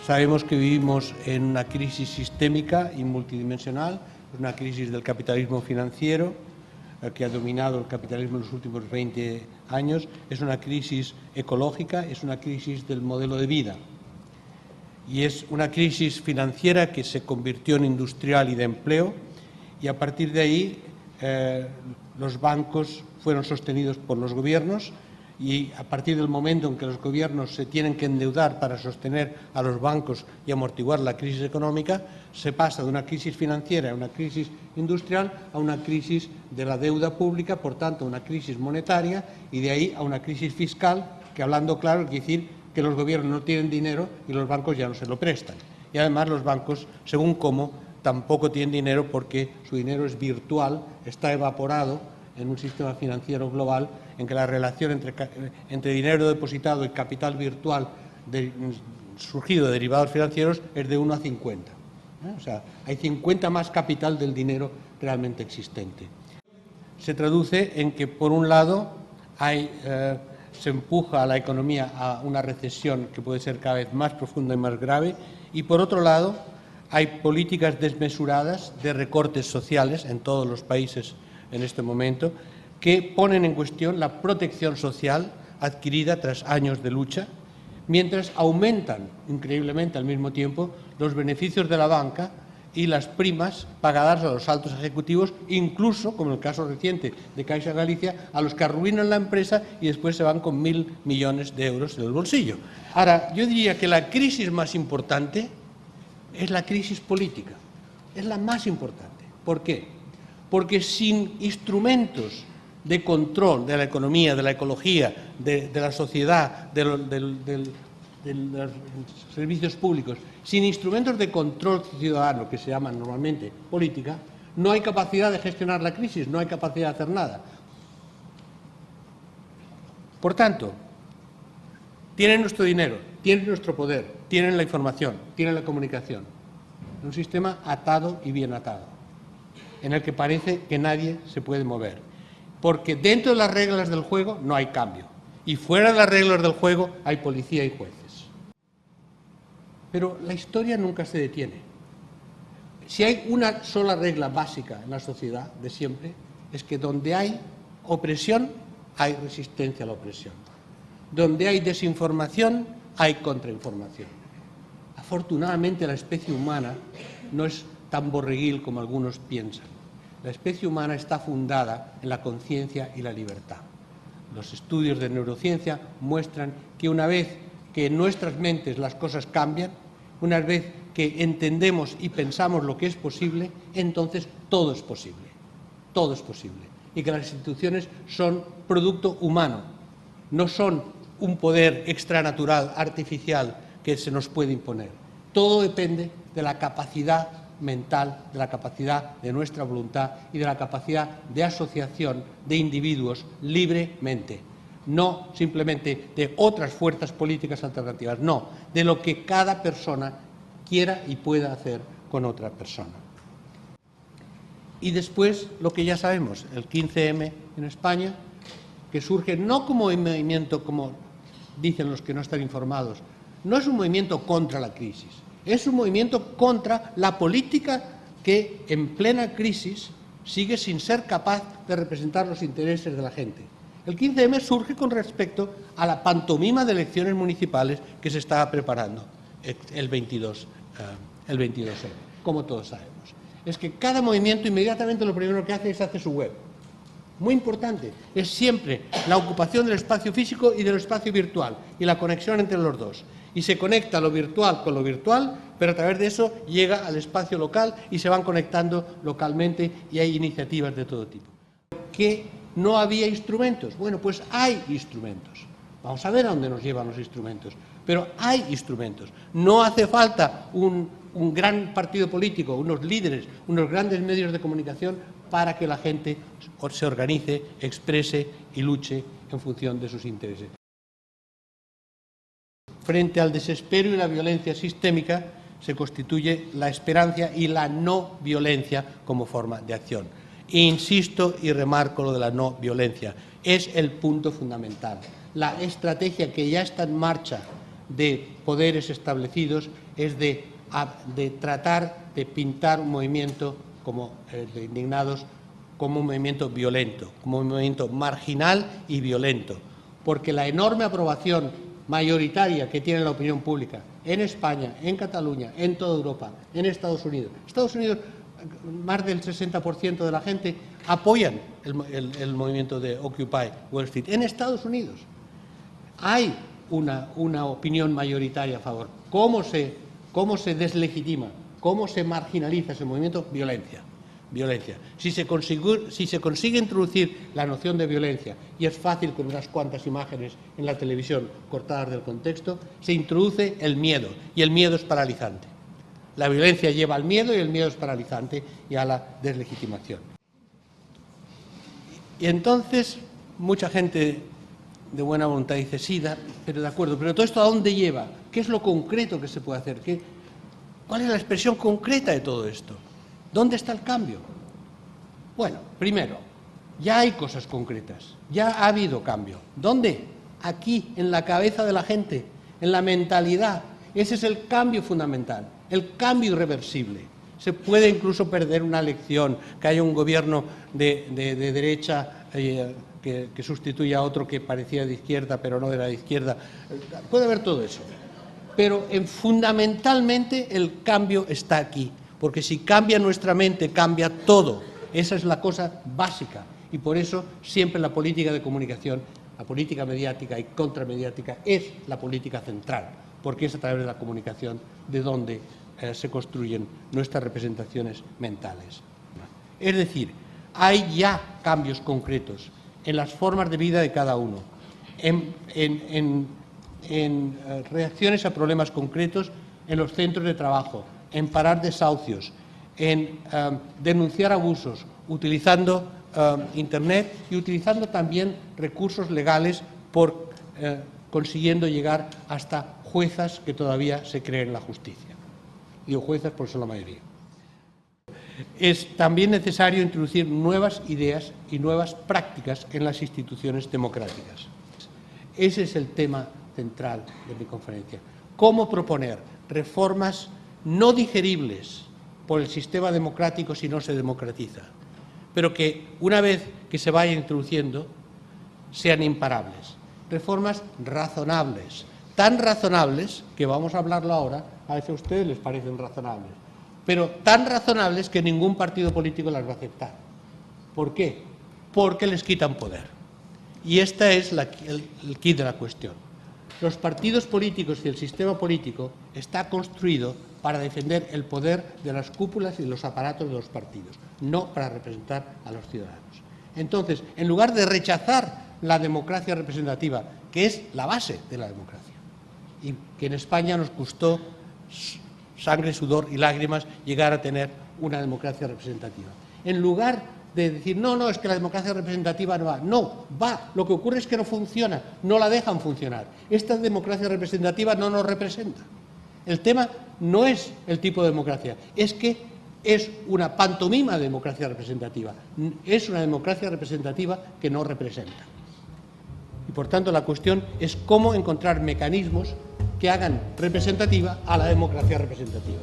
Sabemos que vivimos en una crisis sistémica y multidimensional, una crisis del capitalismo financiero que ha dominado el capitalismo en los últimos 20 años, es una crisis ecológica, es una crisis del modelo de vida y es una crisis financiera que se convirtió en industrial y de empleo, y a partir de ahí los bancos fueron sostenidos por los gobiernos, y a partir del momento en que los gobiernos se tienen que endeudar para sostener a los bancos y amortiguar la crisis económica, se pasa de una crisis financiera a una crisis industrial a una crisis de la deuda pública, por tanto a una crisis monetaria, y de ahí a una crisis fiscal, que hablando claro quiere decir que los gobiernos no tienen dinero y los bancos ya no se lo prestan. Y además los bancos, según cómo, tampoco tienen dinero porque su dinero es virtual, está evaporado en un sistema financiero global en que la relación entre dinero depositado y capital virtual surgido de derivados financieros es de 1 a 50. O sea, hay 50 más capital del dinero realmente existente. Se traduce en que, por un lado, se empuja a la economía a una recesión que puede ser cada vez más profunda y más grave, y, por otro lado, hay políticas desmesuradas de recortes sociales en todos los países en este momento, que ponen en cuestión la protección social adquirida tras años de lucha, mientras aumentan increíblemente al mismo tiempo los beneficios de la banca y las primas pagadas a los altos ejecutivos, incluso, como en el caso reciente de Caixa Galicia, a los que arruinan la empresa y después se van con 1.000 millones de euros en el bolsillo. Ahora, yo diría que la crisis más importante es la crisis política, es la más importante. ¿Por qué? Porque sin instrumentos de control de la economía, de la ecología, de la sociedad, de los servicios públicos, sin instrumentos de control ciudadano, que se llaman normalmente política, no hay capacidad de gestionar la crisis, no hay capacidad de hacer nada. Por tanto, tienen nuestro dinero, tienen nuestro poder, tienen la información, tienen la comunicación. Un sistema atado y bien atado, en el que parece que nadie se puede mover, porque dentro de las reglas del juego no hay cambio, y fuera de las reglas del juego hay policía y jueces. Pero la historia nunca se detiene. Si hay una sola regla básica en la sociedad de siempre, es que donde hay opresión, hay resistencia a la opresión. Donde hay desinformación, hay contrainformación. Afortunadamente, la especie humana no es tan borreguil como algunos piensan. La especie humana está fundada en la conciencia y la libertad. Los estudios de neurociencia muestran que una vez que en nuestras mentes las cosas cambian, una vez que entendemos y pensamos lo que es posible, entonces todo es posible. Todo es posible. Y que las instituciones son producto humano, no son un poder extranatural, artificial, que se nos puede imponer. Todo depende de la capacidad mental, de la capacidad de nuestra voluntad y de la capacidad de asociación de individuos libremente. No simplemente de otras fuerzas políticas alternativas, no, de lo que cada persona quiera y pueda hacer con otra persona. Y después, lo que ya sabemos, el 15M en España, que surge no como un movimiento, como dicen los que no están informados, no es un movimiento contra la crisis, es un movimiento contra la política que en plena crisis sigue sin ser capaz de representar los intereses de la gente. El 15M surge con respecto a la pantomima de elecciones municipales que se estaba preparando el 22M, como todos sabemos. Es que cada movimiento inmediatamente lo primero que hace es hacer su web. Muy importante, es siempre la ocupación del espacio físico y del espacio virtual y la conexión entre los dos. Y se conecta lo virtual con lo virtual, pero a través de eso llega al espacio local y se van conectando localmente, y hay iniciativas de todo tipo. ¿Que no había instrumentos? Bueno, pues hay instrumentos. Vamos a ver a dónde nos llevan los instrumentos. Pero hay instrumentos. No hace falta un gran partido político, unos líderes, unos grandes medios de comunicación para que la gente se organice, exprese y luche en función de sus intereses. Frente al desespero y la violencia sistémica se constituye la esperanza y la no violencia como forma de acción. E insisto y remarco lo de la no violencia. Es el punto fundamental. La estrategia que ya está en marcha de poderes establecidos es de tratar de pintar un movimiento como el de indignados como un movimiento violento, como un movimiento marginal y violento, porque la enorme aprobación mayoritaria que tiene la opinión pública en España, en Cataluña, en toda Europa, en Estados Unidos, más del 60% de la gente apoyan el movimiento de Occupy Wall Street. En Estados Unidos hay una opinión mayoritaria a favor. ¿Cómo se deslegitima? ¿Cómo se marginaliza ese movimiento? Violencia. Violencia. Si se consigue introducir la noción de violencia, y es fácil con unas cuantas imágenes en la televisión cortadas del contexto, se introduce el miedo, y el miedo es paralizante. La violencia lleva al miedo y el miedo es paralizante y a la deslegitimación. Y entonces mucha gente de buena voluntad dice, sí, pero de acuerdo, pero todo esto ¿a dónde lleva? ¿Qué es lo concreto que se puede hacer? ¿Cuál es la expresión concreta de todo esto? ¿Dónde está el cambio? Bueno, primero, ya hay cosas concretas, ya ha habido cambio. ¿Dónde? Aquí, en la cabeza de la gente, en la mentalidad. Ese es el cambio fundamental, el cambio irreversible. Se puede incluso perder una elección, que haya un gobierno de derecha que sustituya a otro que parecía de izquierda, pero no era de izquierda. Puede haber todo eso. Pero fundamentalmente el cambio está aquí. Porque si cambia nuestra mente, cambia todo. Esa es la cosa básica. Y por eso siempre la política de comunicación, la política mediática y contramediática es la política central, porque es a través de la comunicación de donde se construyen nuestras representaciones mentales. Es decir, hay ya cambios concretos en las formas de vida de cada uno, en reacciones a problemas concretos en los centros de trabajo, en parar desahucios, en denunciar abusos, utilizando Internet y utilizando también recursos legales consiguiendo llegar hasta juezas que todavía se creen en la justicia. Digo juezas porque son la mayoría. Es también necesario introducir nuevas ideas y nuevas prácticas en las instituciones democráticas. Ese es el tema central de mi conferencia. ¿Cómo proponer reformas no digeribles por el sistema democrático si no se democratiza, pero que una vez que se vaya introduciendo sean imparables? Reformas razonables, tan razonables que vamos a hablarlo ahora, a veces a ustedes les parecen razonables, pero tan razonables que ningún partido político las va a aceptar. ¿Por qué? Porque les quitan poder. Y este es el quid de la cuestión. Los partidos políticos y el sistema político está construido para defender el poder de las cúpulas y de los aparatos de los partidos, no para representar a los ciudadanos. Entonces, en lugar de rechazar la democracia representativa, que es la base de la democracia, y que en España nos costó sangre, sudor y lágrimas llegar a tener una democracia representativa. En lugar de decir, no, es que la democracia representativa no va. No, va. Lo que ocurre es que no funciona, no la dejan funcionar. Esta democracia representativa no nos representa. El tema no es el tipo de democracia, es que es una pantomima de democracia representativa. Es una democracia representativa que no representa. Y por tanto la cuestión es cómo encontrar mecanismos que hagan representativa a la democracia representativa.